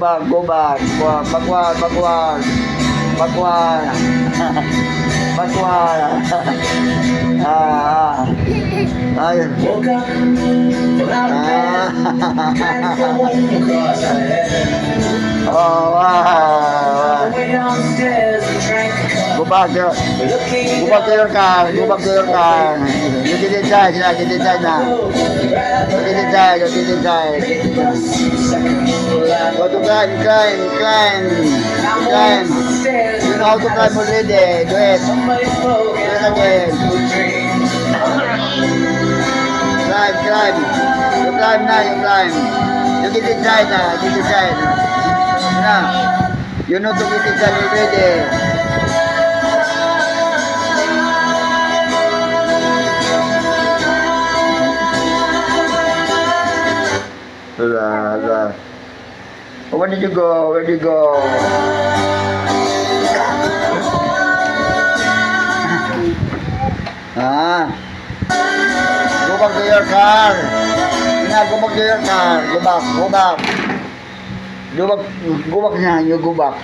go back. Backward, backward. Backward. Backward. Ayun. Oh, wow. Go back there. Go back to your car. Go back to your car. You did inside. You did inside now. You did inside. You did inside. Go to climb, climb, climb. Climb. You know how to climb already. Do it. Do it again. Climb, climb. You climb now, you climb. You get inside now. Get inside. Now. You know to get inside already. Where did you go? Where did you go? Go back to your car. Now, go back to your car. Go back. Go back. Go back. Go back now. You go back.